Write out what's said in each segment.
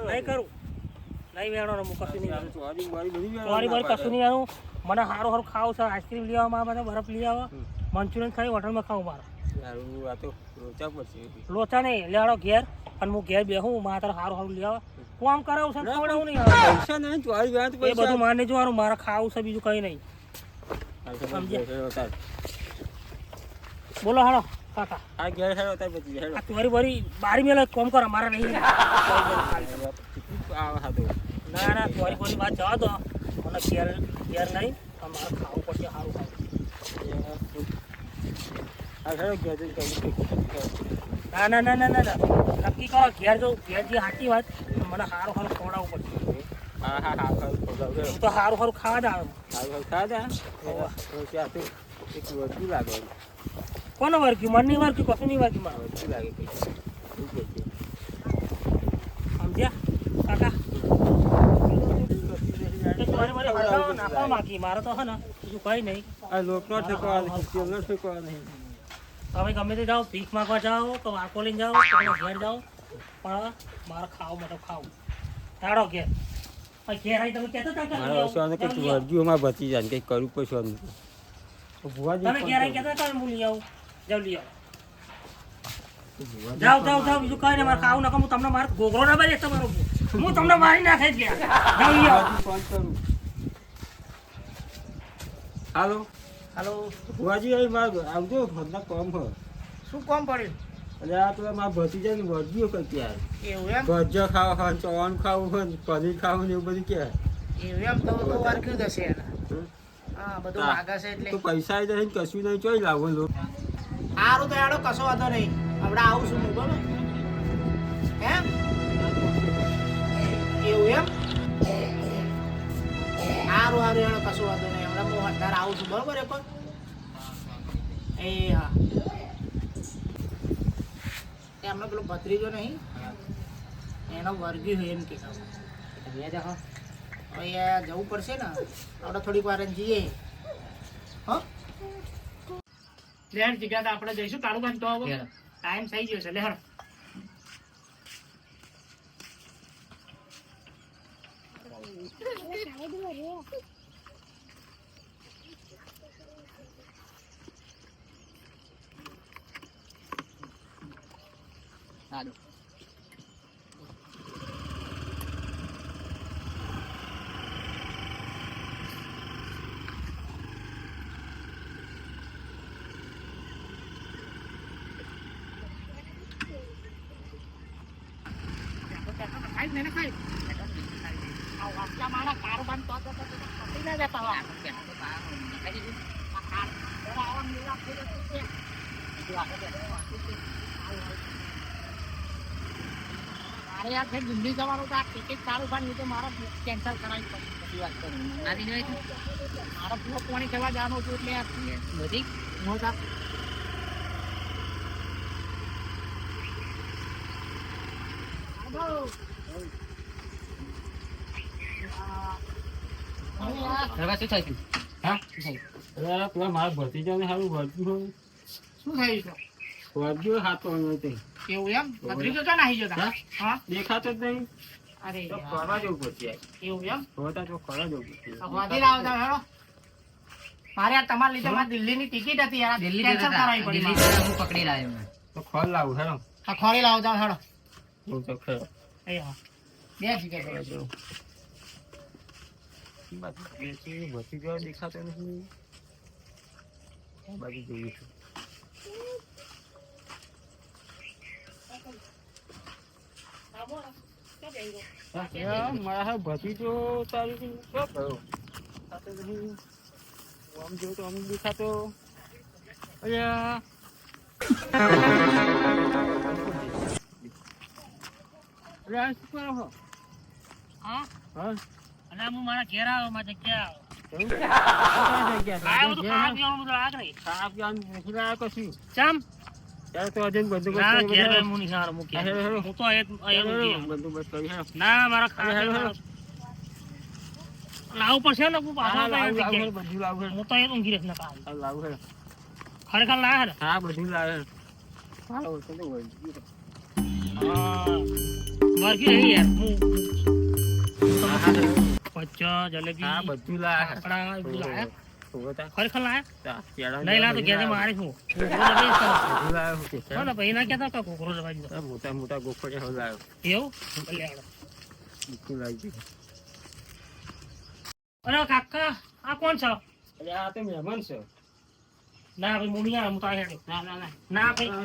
નહીં કરું નહીં વેણો હું કશું નહીં કરું ચોરી બધી મારી કશું નહીં આવું મને સારું સારું ખાવું છે આઈસ્ક્રીમ લઈ આવો મારા માટે બરફ લઈ આવો મંચુરિયન ખાઈ હોટલમાં ખાવું મારે આ તો લોચા પડશે લોચા નહીં લેવાડો ઘેર અને હું ઘેર બેહું મારા તારે સારું સારું લઈ આવો કામ કરાવું છે ખવડાવું નહીં આવે પૈસા નહીં ચોરી વાત એ બધું મારે નહીં જોવાનું મારે ખાવું છે બીજું કંઈ નહીં બોલો હાલો કાકા આ ઘેર હેડો તાર પછી હેડો આ ચોરી બોરી બારી મેલે કોમ કરો મારે નહીં આ હાતો ના ના ચોરી બોરી વાત જવા દો મને ઘેર ઘેર નહીં મારે ખાવું પડશે સારું ખાવું આ હેડો ઘેર ના ના ના ના ના ના નક્કી કરો ઘેર જવું ઘેર જે સાચી વાત મને સારું સારું ખવડાવવું પડશે હા હા હા ખવડાવજો હું તો સારું સારું ખાવા જ આવે સારું ખાધા ત્યાં તો એક વસ્તુ લાગે કોને વર્ગ્યું મને નહીં વર્ગ્યું કશું નહીં વર્ગ્યું મારે વસ્તુ લાગે શું કહે છે સમજ્યા કાકા નાખવા માંગી મારે તો હે ને બીજું કંઈ નહીં આ લોકનો ઠેકવા નહીં તેલનો ઠેકવા નહીં તમે ગમે તે જાઓ ભીખ માગવા જાઓ કે વાકો લઈને જાઓ કે ઘેર જાઓ પણ મારે ખાવું માટે ખાવું તાડો ઘેર ઘેર આવી તમે કહેતા હતા મારા સોને કંઈક વર્જ્યુમાં બચી જાય કંઈક કરવું પડશે સોનું તમે ઘેર આવી કહેતા હતા હું લઈ આવું જાઓ લઈ આવો જાઓ જાઓ જાઓ બીજું કઈ નહીં મારે ખાવું નાખો હું તમને મારે ગોગરો ના બાજે તમારો હું તમને મારી નાખે જ ગયા જાઓ લઈ આવો ફોન કરું હાલો હાલો ભુવાજી અહીં મારે આવજો ઘરના કામ હોય શું કામ પડ્યું એટલે આ તો મારા ભતીજાને વર્જ્યો કંઈક યાર એવું એમ ભજીયા ખાવા હોય ચવાણ ખાવું હોય પનીર ખાવું ને એવું બધું ક્યાં એવું એમ તો વાર કયું થશે એના હા બધું માગા છે એટલે તો પૈસા આવી જાય કશું નહીં ચોઈ લાવો લો સારું તો એડો કશો વાંધો નહીં આપણે આવું છું હું બરોબર એમ એવું એમ સારું સારું એડો કશો વાંધો નહીં હમણાં હું અત્યારે આવું છું બરોબર એક એ હા એમનો પેલો ભત્રીજો નહીં એનો વર્ગી હોય એમ કે હવે જવું પડશે ને આપણે થોડીક વાર જઈએ હા લેણ જગ્યા આપણે જઈશું કાળું બંધ તો હવે ટાઈમ થઈ ગયો છે લે હળ અરે યાર છે દિલ્હી જવાનું તો આ ટિકિટ ચાલુ થાય તો મારે કેન્સલ કરાવી પડે બધી વાત કરું મારે પૂરો પાણી કરવા જવાનું હતું એટલે બધી હું મારા ભતીજાને સારું વર્જ્યું હોય શું થયું છે વર્જ્યું હાથો એવું એમ ભત્રીજો તો નાહી જતા હા દેખાતો જ નહીં અરે તો કરવા જવું પડશે એવું એમ હોતા તો કરવા જવું પડશે વાદી લાવો તા હેડો મારે આ તમારા લીધે મારી દિલ્હીની ટિકિટ હતી યાર દિલ્હી કેન્સલ કરાવી પડી દિલ્હી હું પકડી લાવ્યો મેં તો ખોલ લાવું હેડો આ ખોરી લાવો તા હેડો હું તો ખરો એ હા બે જગ્યા જો ભતી જવા દેખાતો નથી બાજુ જોઈએ છું મારા ભતીજો તારું શું થયો આમ જો તો અમુક દેખાતો અલ્યા શું કરો છો હા હા અને હું મારા ઘેર આવ્યો મારા જગ્યા ચમ ત્યારે તો અજન બંદોબસ્ત ના ઘેર હું નહીં હાર મૂકી હું તો બંદોબસ્ત કરી હેડો ના મારા ખાવા લાવવું પડશે ને હું પાછો બધું લાવું હું તો એ ઊંઘી રહીશ ને કામ લાવું હેડો ખરેખર લાવે ને હા બધું લાવે હાલો તો હા વર્ગી નહીં યાર હું પચ્ચા હા જલેબી બધું લાયા આપણા બધું લાયા હોતા ખરેખર લાયા તા કેળા નહીં લાતો ઘેર મારે શું બધું લાયો કે ચાલો ભાઈ ના કહેતા કે કોકરો દબાઈ દીધો મોટા મોટા ગોખડે હવે લાયો એવું ભલે આવડે. બધું લાવી દીધું અરે કાકા આ કોણ છે અરે આ તો મહેમાન છે ના ભાઈ હું નહીં હું તો અહીંયા નહીં. ના ના ના ના ભાઈ ના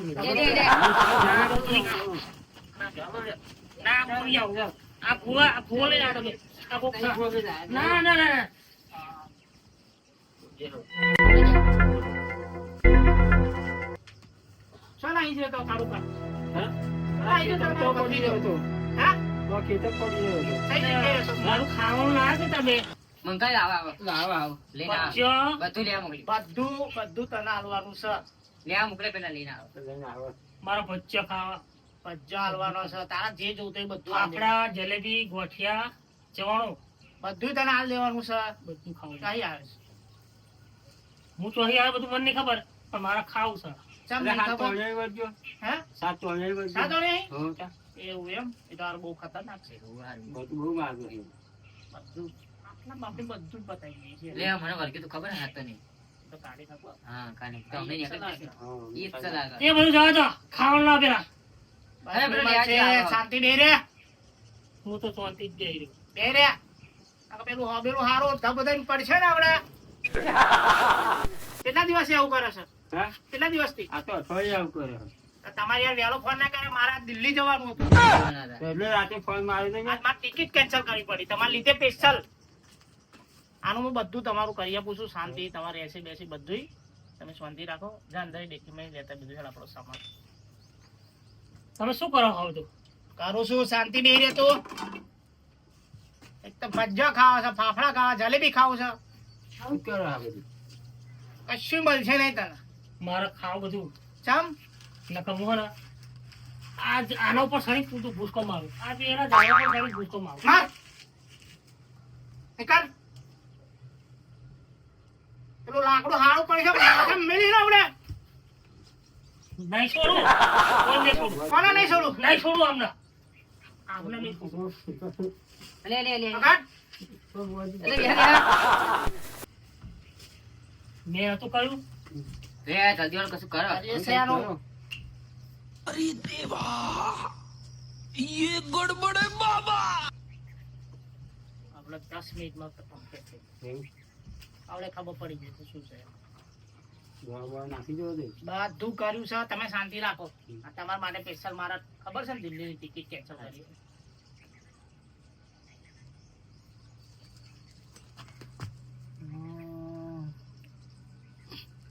હું નહીં આવું. આ ભૂવા લઈને આવતો બે. આ કોક છે. ના ના ના ચાલ અહીં જતો તારું કામ હા મારું ખાવાનું ના છે તમે મંગાઈ આવ લઈને આવ પચ્ચા બધું લેવા મોકલી બધું તને હાલવાનું છે લેવા મોકલે પેલા લઈને આવ મારો ભજીયા ખાવા ભજીયા હાલવાનો છે તારા જે જોતું એ બધું આપડા જલેબી ગોઠિયા ચવાણું બધું તને હાલ દેવાનું છે બધું ખાવું કઈ આવે છે હું તો અહીં આવે બધું મને નહીં ખબર પણ મારા ખાવું છે ચમ નહીં ખબર હે સાતો નહીં એવું એમ એ તો બહુ ખતરનાક છે બધું આટલા બાપે બધું જ બતાવી દઈએ લે મને વર્ગે તો ખબર હાથ તો નહીં તો કાઢી નાખો હા કાને તો અમને નહીં ઈ જ લાગે એ બધું જવા દો ખાવાનું ના પેલા અરે પેલા લેવા જાવ. શાંતિ બે રે હું તો શાંતિ જ જઈ રહ્યો બે રે આ પેલું હબેલું હારું ધબ બધાને પડશે ને આપણે કેટલા દિવસે આવું કરે છે કેટલા દિવસથી આ તો અઠવાડિયે આવું કરે તમારે યાર વહેલો ફોન ના કરે મારે આજ દિલ્હી જવાનું હતું એટલે રાતે ફોન મારી દે આજ મારે ટિકિટ કેન્સલ કરવી પડી તમારા લીધે સ્પેશિયલ આનું હું બધું તમારું કરી આપું છું શાંતિ તમારે એસી બેસી બધું તમે શાંતિ રાખો જ્યાં અંદર ડોક્યુમેન્ટ લેતા બધું છે આપણો સામાન તમે શું કરો હવે તો કરું છું શાંતિ બે રે તું એક તો ભજીયા ખાવા છે ફાફડા ખાવા જલેબી ખાવું છે શું કરો આ બધું કશું મળશે નહીં તને મારે ખાવું બધું ચમ નકર હું ને આજ આના ઉપર સણી પૂરું ભૂસકો મારું આજ એના જાળા પર સણી ભૂસકો મારું માર એકર પેલું લાકડું હારું પડી છે માથે મેલી આવડે નહીં છોડું કોઈ નહીં છોડું કોને નહીં છોડું નહીં છોડું આમને નહીં છોડું લે લે લે અગાડ લે લે મેં તો કહ્યું રે જલ્દી વાળું કશું કરો અરે સેનો આપણે 10 મિનિટમાં આવડે ખબર પડી ગઈ તો શું છે નાખી દો દે બધું કર્યું છે તમે શાંતિ રાખો આ તમારા માટે સ્પેશિયલ મારા ખબર છે ને દિલ્હીની ટિકિટ કેન્સલ કરી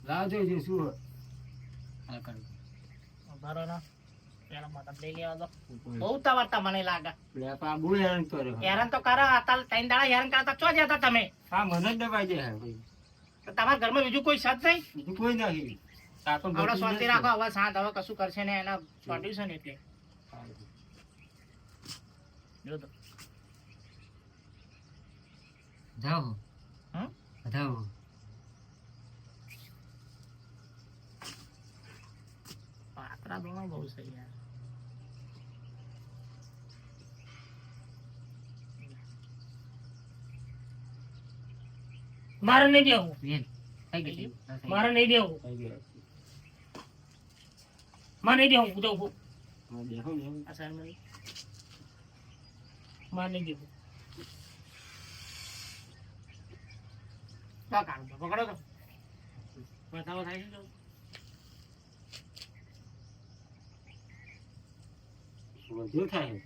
લાવ જોઈજો શું હા કરું બરો ના પેલા મતલબ લઈ લેવા દો બહુ તવરતા મને લાગે લે પા બહુ હેરાન કરે હેરાન તો કરો આતાલ 3 દાડા હેરાન કરતા ચો જતા તમે હા મને જ દબાઈ દે તો તમારા ઘરમાં બીજું કોઈ સત નહીં બીજું કોઈ નથી તાતો આવડે શાંતિ રાખો હવે શાંત હવે કશું કરશે ને એના છોડ્યું છે ને એટલે જો તો જાઓ હમ જાઓ પાત્રા દોણો બહુ છે યાર મારે નહીં દેવું બેન થઈ ગઈ મારે નહીં દેવું મારે નહીં દેવું હું જવું દેખો ને અસાઇનમેન્ટ મારે નહીં દેવું પકડો તો બતાવો થાય છે વધુ થાય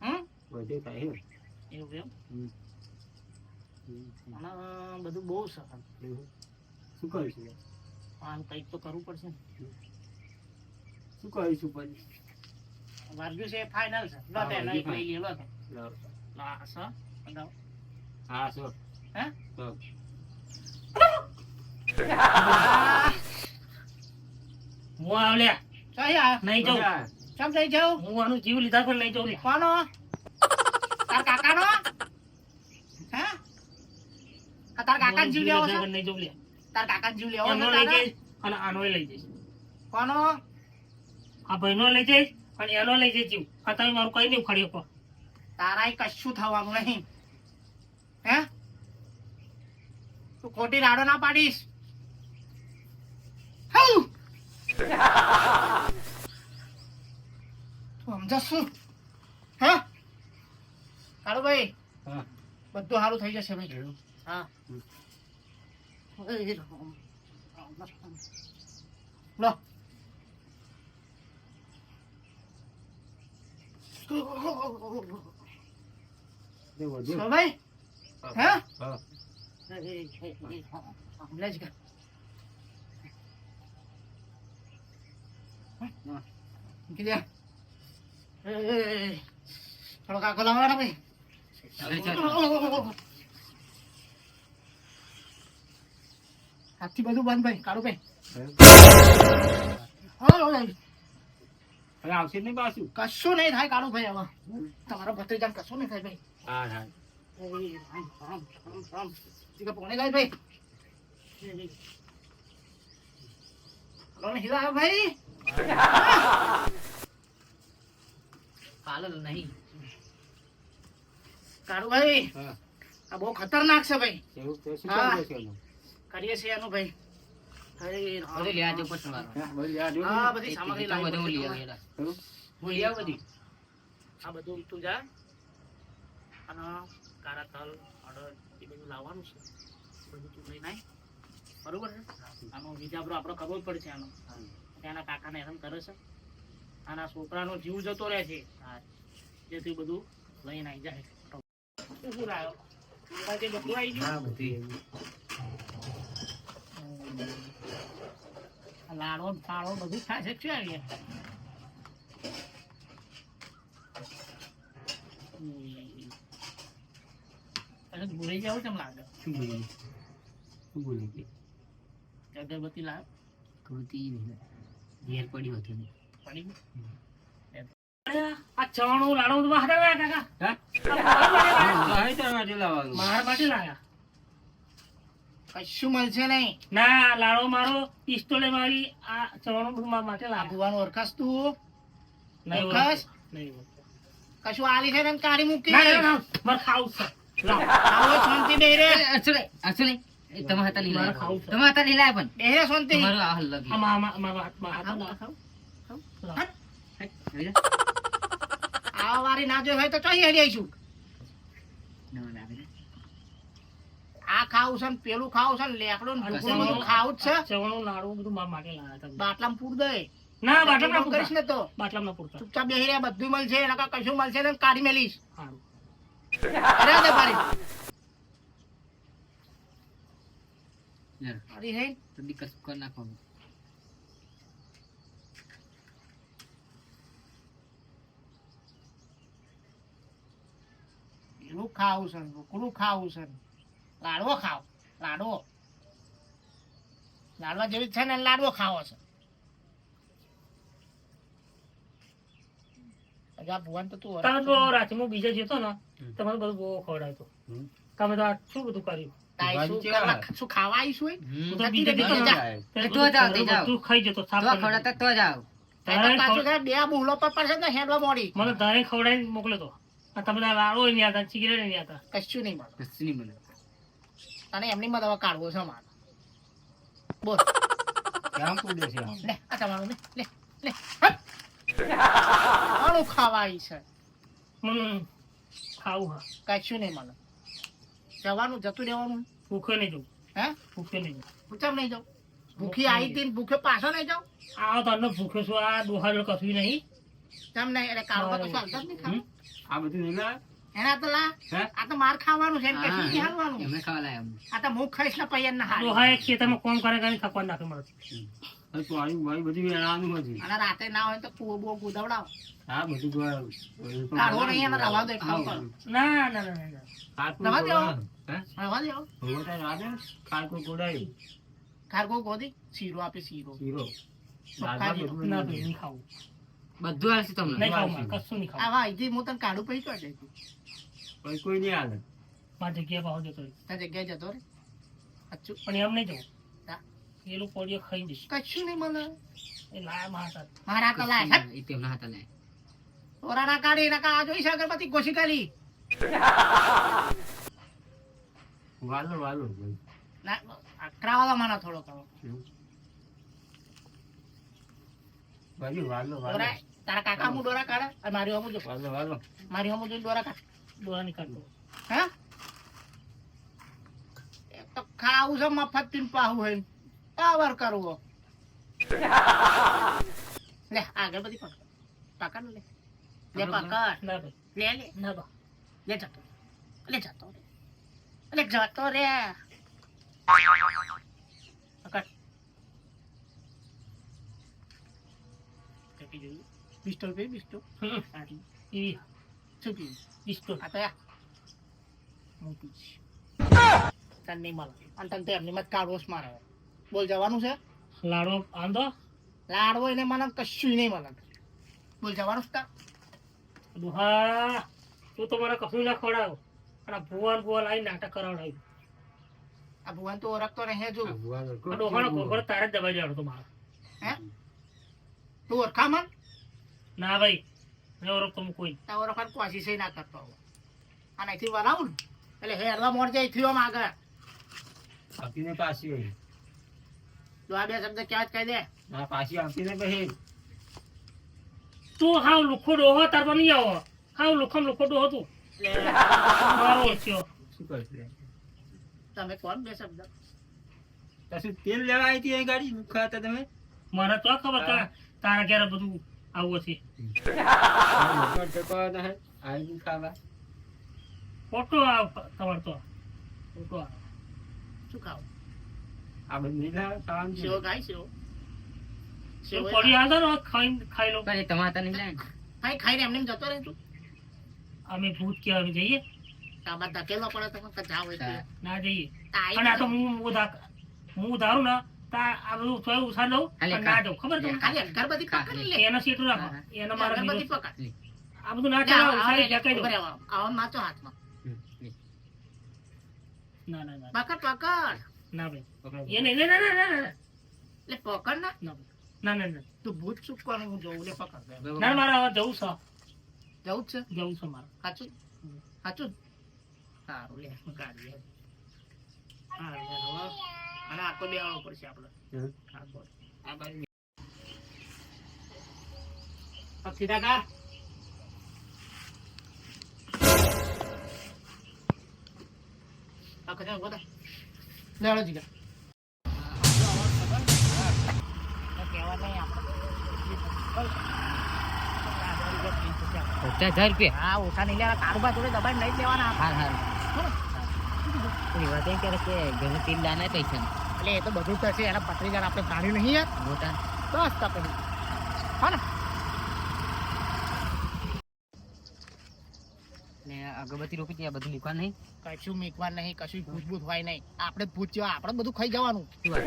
હમ વધુ થાય એવું એમ અને બધું બહુ સરળ શું કરીશું આમ કંઈક તો કરવું પડશે ને શું કરીશું પછી વાર્ગ્યું છે ફાઇનલ છે લો તે નહીં લઈ લે લો તે લાવ. લા સર બતાવો હા સર હે તો હું આવલ્યા ચાઈ આ નહીં જાઉં મજા. કેમ જઈ જાઉં હું આનું જીવ લીધા પણ નહીં જાઉં કોનો તાર કાકાનો હે આ તાર કાકા જીવ લેવો છે નહીં જાઉં લે તાર કાકા જીવ લેવો છે લઈ જઈશ અને આનો લઈ જઈશ કોનો આ ભાઈનો લઈ જઈશ અને એનો લઈ જઈશ જીવ આ તમે મારું કઈ નહીં ઉખાડી શકો તારાય કશું થવાનું નહીં. હે તું ખોટી રાડો ના પાડીશ. હાઉ! તું સમજસ શું? હે કાળુભાઈ હા. બધું સારું થઈ જશે ભાઈ. હા લો દેવો, દેવો. ભાઈ હે હા. હમણાં જ કર. મૂકી દે. થોડો કાકો લાવવાનો ભાઈ. હાથથી બધું બંધ ભાઈ. કાળુભાઈ હવે આવશે જ નહીં પાછું. કશું નહીં થાય કાળુભાઈ. હવે તમારા ભત્રીજાને કશું નહીં થાય ભાઈ. હા હા. પોણે લાય ભાઈ. હીરા ભાઈ પાલલ નહીં. કાળુભાઈ હા. આ બહુ ખતરનાક છે ભાઈ. એવું તો શું હા. કરવું છે એનું? કરીએ છીએ એનું ભાઈ. હરે રામ. બધું લઈ આવજો પછી મારો. હા, બધું યાદ હોય હા ને? બધી સામગ્રી બધું લાવી હું લઈ બધી. આવું હેડા. ખરું? હું લઈ આવું બધી. આ બધું તું જા અને કારા તલ અડદ એ બધું લાવવાનું છે. બધું તું લઈને આય. બરોબર છે. આનો વિજાબરો આપણો કરવો જ પડશે. આનો ત્યાંના કાકાને હેરાન કરે છે. આના છોકરાનો જીવ જતો રહે છે. જેથી બધું લઈને આવી જાય. શું લાવ્યો? બધું આવી ગયું. હા, બધી. લાડો ફાળો બધું થાય છે. શું આવી ભૂલી જવું કેમ લાગે? શું બોલી? શું બોલી કે? અગરબત્તી લાવ કૃતિ ઘેર પડ્યું હતું. પડી ગયું? આ ચવાણું લાડો બધું બહાર લાવ્યા કાકા. હા? હા, અહીં તારા માટે લાવવાનું. મારા માટે લાવ્યા. કશું મળશે નહીં. ના લાડો મારો પિસ્તોલે મારી આ ચવાણું બધું મારા માટે લાવ્યા. ભગવાન ઓળખાસ તું? નહીં ઓળખાસ? કશું આલી છે ને કાઢી મૂકી. મારે ખાવું છે. લાવ. આવો શાંતિ બેહી રે. અસુરે અસુરે તમે હતા લઈ મારે લાયા. ખાવું છે. તમે હતા લઈ લાયા પણ બેહી રે શાંતિ. તમારું આ હલ આ લગી. મારા હાથમાં ખાવ. લાવ. હવે આ વારી ના જોઈ હોય તો ચોઈ હેડી આવીશું. ના લાગે. આ ખાવું છે ને પેલું ખાવું છે ને લેકડું ને ભૂખું બધું ખાવું જ છે. ચવણું લાડુ બધું મારા માટે લાવ્યા હતા. બાટલામાં પૂર દે. ના બાટલામાં ના કરીશ ને તો બાટલામાં ના પૂરતા. ચૂપચાપ બેહી રે. બધું મળશે. એના કશું મળશે ને કાઢી મેલીશ. સારું. અરે દે પાડી. લે અરે હે તો બી કશું કર નાખો. પેલું ખાવું છે ને ઢોકળું ખાવું છે ને લાડવો ખાવ. લાડવો લાડવા જેવી જ છે ને લાડવો ખાવો છે. અજા ભુવન તો તું તમે તો રાતે હું બીજા જતો ને તમારે બધું બહુ ખવડાવતો. હમ. તમે તો આ શું બધું કર્યું? તાય શું કરવા? શું ખાવા આવીશું હોય? હું તો જતી બીજા રહી, જતો ને જા. ત્યારે તો જાઓ, તે જાઓ. બધું ખાઈ જતો. સાફ તો કરી ખવડાતા તો જાવ. તાય તો પાછું તારે બે બુહલો પર પડશે ને હેડવા મોડી. મને ધારે ખવડાવીને મોકલ્યો તો. આ તમે તારા લાડુ નહીં હતા, સિગરેટ નહીં હતા. કશું નહીં મળે. કશું નહીં બને. તને એમની માં દવા કાઢવો છે મારે. બોલ ક્યાં કૂદે છે આમ? લે આ તમારું લે લે લે હટ. આનું ખાવા આવી છે. ખાવું હા. કશું નહીં મળે. જવાનું જતું રહેવાનું. ભૂખે નહીં જવું. હે ભૂખે નહીં જવું. હું ચમ નહીં જાઉં? ભૂખી આવી હતી ને ભૂખે પાછો નહીં જાઉં? આ તને ભૂખે છું. આ ડોહા જોડે કશું નહીં. ચમ નહીં એટલે કાળમાં કશું હાલતા જ નહીં ખાવા. આ બધું નહીં લાવે? એના તો લા હે? આ તો માર ખાવાનું છે એને કશું નહીં હા, હાલવાનું. એમને ખાવા લાયા અમને. આ તો હું ખાઈશ ને પૈયન ના હાલ. ડોહા એક ખેતરમાં કોમ કરે કરીને થકવા નાખે મળે. હવે પાણી બાણી બધું વેણાવાનું હતું. અને રાતે ના હોય તો કૂવો બુવો કૂદવડાવો. હા, બધું કાઢવો નહીં એને રવા દો ખાવ કરો. ના ના ના ના. રવા દો. હે? રવા દો. ભગવાન તારે રાધે ખાડકો ગોડાયું. ખારગો ગોદી શીરો આપે શીરો. શીરો. ચોખ્ખા દાદા શીરો. બધું ના નહીં. ભાઈ નહીં ખાવું. બધું આવશે તમને. નહીં ખાવું મારે. કશું નહીં ખાવું. આવા અહીંથી હું તને કાઢું પછી ચોટે કોઈ કોઈ નહીં હાલે. મારી જગ્યાએ ભાવ જતો રહે. ત્યાં જગ્યાએ જતો રે. અચ્છું પણ એમ નહીં જવું. હા. એ લોકો પોડીઓ ખાઈ જઈશ. કશું નહીં મળે. એ લાયા મારા હાથે. મારા તો લાય હટ. એ તેમના હાથે લાયા. તોરાના કાઢી નાખા આ જોઈ છે અગરબત્તી ઘોસી કાઢી વાલો વાલો ના અકરાવાળા મને થોડો કરો ભાઈ વાલો વાલો દોરા તારા કાકા હું દોરા કાઢે અને મારી હમું જો વાલો વાલો મારી હમું જોઈને દોરા કાઢ દોરા નીકળતો હા એક તો ખાવું છે મફત પીન પાહું હોય પાવર કરવો લે આગળ બધી પકડ લે લે પકડ ના ભાઈ લે લે ના બા લે જતો રે જતો રે પકડ કેટલી જોયું પિસ્તોલ પે પિસ્તોલ આટલી એવી શું પીવું પિસ્તોલ આ તો યા હું પીશ તને નહીં મળે અને તને તો એમની મત કાઢવો મારે બોલ જવાનું છે લાડો આંધો લાડવો એને મને કશું નહીં મળે બોલ જવાનું છે તાર દુહા તું તો મને કશું ના ખવડાવ અને આ ભુવન આવીને નાટક કરાવડાવ્યું આ ભુવન તો ઓળખતો નહીં હજુ વાલો આ ડોહાનો ઘોઘરો તારે જ દબાઈ જવાનો તો મારે હે તું ઓળખા મન ના ભાઈ નહીં ઓળખતો હું કોઈ તાર ઓળખાણ કોશિશ ના કરતો હવે અને અહીંથી બનાવું ને એટલે હેરવા મોડ જાય થયો આમ આગળ આપીને પાછી હોય જો આ બે શબ્દ ક્યાં જ કહી દે આ પાછી આપીને પછી તું હાવ લુખો ડોહો તાર તો નહીં આવો હાવ લુખમ લુખો ડોહો તું મારો ઓળખ્યો શું કરશે તમે કોણ બે શબ્દ કશું તેલ લેવા આવી હતી એ ગાડી મુખા હતા તમે મને તો ખબર તારા ઘેર બધું આવું છે મોટો ટકો હતા આવી ખાવા ફોટો ખબર તો ફોટો શું ખાવું આપણે નીલા ખાવાનું છે. સેવો ખાઈ સેવો સેવો પડી હાલતો ને ખાઈ લો પણ એ તમારે નહીં લાગે ખાઈ ખાઈને એમને એમ જતો રહે તું અમે ભૂત કહેવા અમે જઈએ તામાં ધકેલવા પડે તો જાવ એટલે ના જઈએ તાઈ અને આ તો હું ધારું ને તા આ બધું થોડું ઉછાળ લઉં હાલે પણ ના જાઉં ખબર તમને ખાલી અગરબત્તી પકડી લે એના સીટું રાખો એના મારા અગરબત્તી વિરોધ. પકડ આ બધું ના જા, ચાલો આવો, સારી આવો, જકાઈ દો ઉભા રહેવા. આવો નાચો હાથમાં ના ના ના પકડ પકડ ના ભાઈ પકડો. એ નહીં ના ના ના ના એટલે પકડ ના ના ભાઈ. ના ના ના તું ભૂત ચૂકવાનું હું જોઉં લે પકડ ના મારે હવે જવું છે જવું જ છે જવું છે મારે સાચું સાચું સારું લે કાઢીએ હા લે, હવે. અને આખો બેવાનો પડશે આપણે હમ. આખો. આ બાજુ સીધા કર આખો જાવ બધા લેવડો જીગા કહેવા નહીં આપણે 50,000 રૂપિયા હા ઓછા નહીં લેવા કારોબાર જોડે દબાઈ નહીં લેવાના હાર હાર એ વાત એમ કરે કે ઘરે તેલ દાના પૈસા એટલે એ તો બધું થશે એના 35,000 આપણે કાઢ્યું નહીં યાર મોટા બસ તો પછી હા ને ને અગરબત્તી રોપી ત્યાં બધું મૂકવા નહીં કશું મેકવા નહીં કશું ભૂત હોય નહીં આપણે જ ભૂત જેવા આપણે જ બધું ખાઈ જવાનું શું વાત?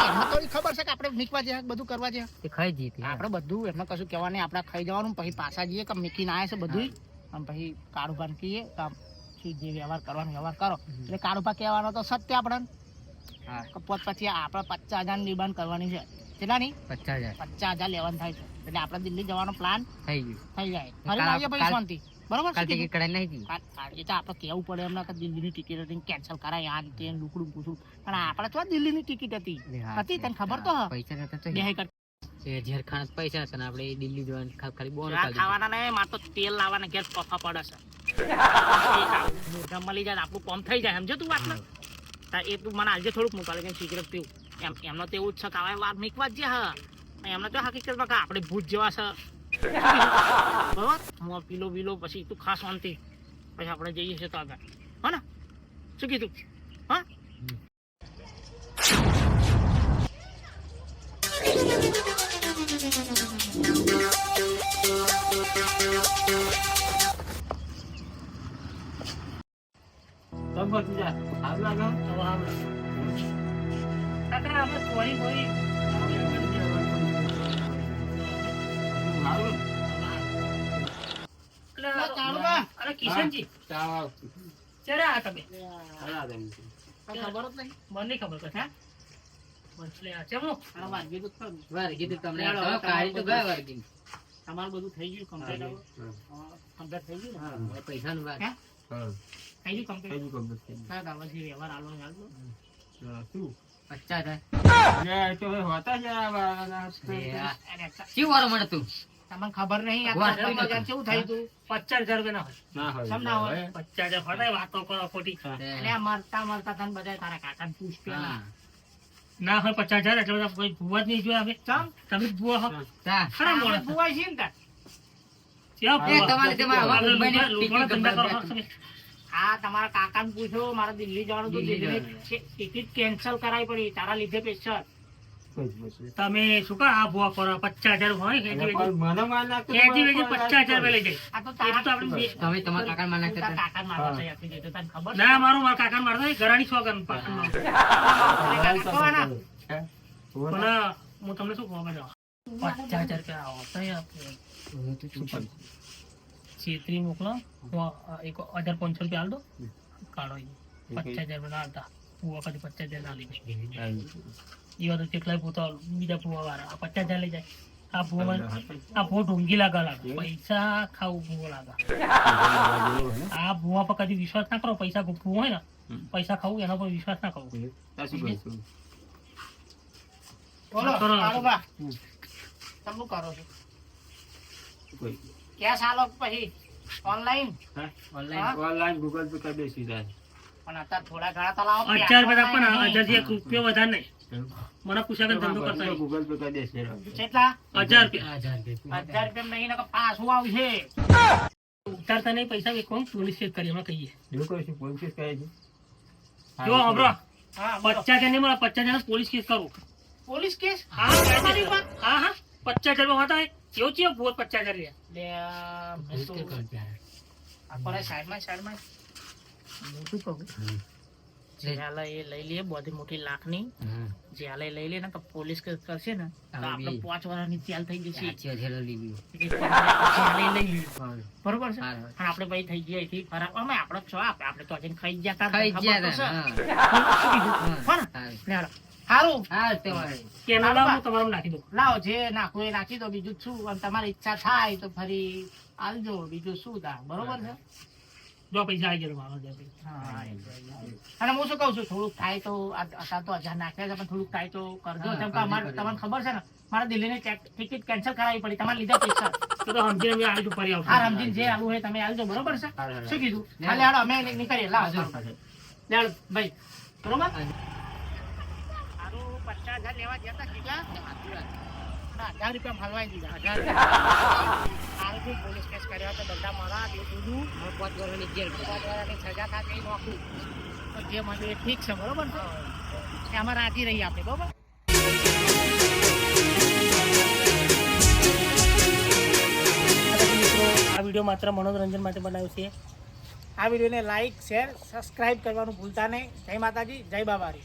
એમને તો ખબર છે કે આપણે મીકવા જાય બધું કરવા જાય તે ખાઈ જઈએ તે. આપણે બધું એમને કશું કહેવા નહીં આપણે ખાઈ જવાનું પછી પાછા જઈએ કે મીકીને આવ્યા છે બધું અને પછી કાળુભાન કહીએ કે આમ શું જે વ્યવહાર કરવાનો વ્યવહાર કરો એટલે કાળુભા કહેવાનો તો સત્ય આપણે હા પોત પછી આપણે 50,000 ડિમાન્ડ કરવાની છે કેટલા નહીં 50,000 50,000 લેવાનું થાય છે એટલે આપણે દિલ્હી જવાનો પ્લાન થઈ ગયું થઈ જાય કાલ- ફરી આવીએ પછી કાલ- શાંતિ બરોબર કાલ શું ટિકિટ કીધું? કઢાઈ નહીં એ તો આપણે કહેવું પડે એમને કે દિલ્હીની ટિકિટ કેન્સલ કરાય આ તે લુકડું પૂછું પણ આપણે તો દિલ્હીની ટિકિટ હતી હતી તને ખબર તો પૈસા નતા તો બે કર એ ઝેરખાન જ પૈસા હતા ને આપણે દિલ્હી જવાનું ખાલી બોન ખાવાના નહીં મારે તો તેલ લાવવાના ઘેર પફા પડે છે મળી જાય આપણું કોમ થઈ જાય સમજો તું વાત ને એ તું મને આજે થોડુંક મૂકાલે કે સિગરેટ પીવું એમનો તો એવું જ છે કે હવે વાત મીકવા જ છે એમને તો હકીકતમાં કે આપણે ભૂત જેવા છે બરોબર હું પીલો બીલો પછી તું ખાસ શાંતિ પછી આપણે જઈએ છીએ તો આગળ હા ને શું કીધું હા તમ બધું જા સારું લાગે હવે આપણે કાકા આપણે ચોરી બોરી સારું કાળુબા. અરે કિશનજી ચાલ ચરે આ તમે હલા દે ખબર જ નહીં મને નહીં ખબર કથા મને આ ચેમનો આ વાનગી તો ખરું. વાર કીધું તમને લેવડો, તમે કાઢી તો ગયા વાર કીધું તમારું બધું થઈ ગયું કમ્પ્લીટ હવે કમ્પ્લીટ થઈ ગયું ને હવે પૈસાનું વાત. હે? હા થઈ ગયું કમ્પ્લીટ થઈ ગયું complete થઈ ના દાવાજી વ્યવહાર આલો ને આલો ગયું. હા, શું 50,000. અરે, તો હવે હોતા જ આ વાળાના એ આ અરે શી વારો મળે તું? તમને ખબર નહીં આ વાહ, 50,000 કેવું થયું તું 50,000 રૂપિયા ના હોય. ના હોય સમ ના હોય. હવે. 50,000 ફટાય વાતો કરો ખોટી. અને આ મરતા તને બધા તારા કાકાને પૂછ પેલા હા. ના હોય 50,000 એટલે બધા કોઈ ભૂવા જ નહીં જોયા હવે. ચમ તમે જ ભૂવા હો. તા. ખરા આપણે માણસ. ભુવાઈ છીએ ને તાર. ક્યાં એ ભૂવા? તમારે તેમાં હવે આગળ મુંબઈની લોકોના ટિકિટ ધંધા કરો બંધ તમે. આ તમારા કાકાને પૂછો મારે દિલ્હી જવાનું તો દિલ્હી દિલ્હી ટિકિટ કેન્સલ કરાવી પડી તારા લીધે સ્પેશિયલ તમે શું કા આ ભૂવા કરો 50,000 હોય અને ખેંચી પણ મને માર નાખતો ખેંચી વેચી તો 50,000 રૂપિયા લઈ જાય. આ તો એ તારા તો આપણે બે- તમે તમારા કાકાને માર નાખતા તારા હતા. કાકાને મારવા તૈયાર થઈ જાય તો તને ખબર છે? ના મારું મારા કાકા મારતા ઘરાની શોખન પાટણનો. કાકા કહેવાના. હે? પણ હું તમને શું કહું બધા 50,000 રૂપિયા આવતા આપણે છેતરી મોકલો હું એક 1,500 રૂપિયા આલ દો કાઢો 50,000 રૂપિયા આવતા હું વખતે 50,000 ના લીધે એવા તો કેટલાય પોતા બીજા ભૂવા વાળા 50,000 લઈ જાય આ ભૂવો ઢોંગી લાગે પૈસા ખાવું ભૂવો લાગે આ ભૂવા પર કદી વિશ્વાસ ના કરો પૈસા ભૂવો હોય ને પૈસા ખાવું એના પર વિશ્વાસ ના કરો બોલો કરો. કાળુબા. તમે શું કરો છો કેશ આલો કે પછી ઓનલાઈન ઓનલાઈન ગૂગલ પે કરી દઈશું તારે. પણ અત્યારે થોડા ઘણા તો લાવો 1,000 રૂપિયા પણ 1,000 થી 1 રૂપિયો વધારે નહીં મને પૂછ્યા કે ધંધો કરતા નહીં. ગૂગલ પે કરી દઈશું. કેટલા 1,000 રૂપિયા 1000 રૂપિયા નહીં ને પાછું આવશે ઉતારતા નહીં પૈસા કે કોણ પોલીસ ચેક કરી હમણાં કહીએ એવું કહીશું, પોલીસ કેસ કરે છે. જો હમરો હા બોલો. 50,000 નહીં મળે 50,000 પોલીસ કેસ કરું પોલીસ કેસ હા કાયદેસર. હા હા 50,000 માં હોતા કેવું છે ભૂત 50,000 લે લે મેં શું આપણે સાઈડમાં હું શું કહું જે હાલે એ લઈ લઈએ બધી મોટી લાખની જે હાલે એ લઈ લે ને તો પોલીસ કેસ કરશે ને તો હવે આપણે બી. 5 વર્ષની જેલ થઈ જશે સાચી વાત છે, લઈ લીધું. પછી હાલે એ લઈ લઈએ બરોબર છે સારું. અને આપણે ભાઈ થઈ ગયા અહીંથી ફરાર અમે આપણે છો આપણે તો આજે ખાઈ જ ગયા તા ખાઈ જ ખબર ગયા તો તા, છે. હા. કોણ? સારું. લે હાલો. હારું હા, તમારે. કેના લાવ હું તમારું નાખી દઉં લાવો જે નાખવું એ નાખી દો બીજું શું અને તમારી ઈચ્છા થાય તો ફરી આલજો બીજું શું થાય બરોબર છે જો પૈસા આવી ગયા મારો જો પૈસા. હા, અને હું શું કઉ છું થોડુંક થાય તો અત્યારે તો 1000 નાખ્યા છે પણ થોડુંક થાય તો કરજો હા, કેમ કે અમારે કરજો. તમને ખબર છે ને મારા દિલ્હીની ટિકિટ કેન્સલ કરાવી પડી તમારે લીધા પૈસા તો તો સમજીને મેં આવી ફરી આવશું. હા રમજીન જે આવું હોય તમે આવજો બરોબર છે શું કીધું ખાલી હાલો અમે નીકળીએ લાવો લે હાલો, ભાઈ બરોબર સારું 50,000 લેવા ગયા તા કેટલા 1000 રૂપિયા હલવાઈ દીધા 1000 સારું થયું, પોલીસ કેસ કર્યો તો બધા મારા બે દૂધું હવે 5 વર્ષની જેલ. 5 વર્ષની સજા થાય એ નોખું તો જે મને એ ઠીક છે બરોબર છે એમાં રાજી રહીએ આપણે બરોબર મિત્રો આ વિડીયો માત્ર મનોરંજન માટે બનાવ્યો છે આ વિડીયોને લાઈક શેર સબસ્ક્રાઇબ કરવાનું ભૂલતા નહીં જય માતાજી જય બાબારી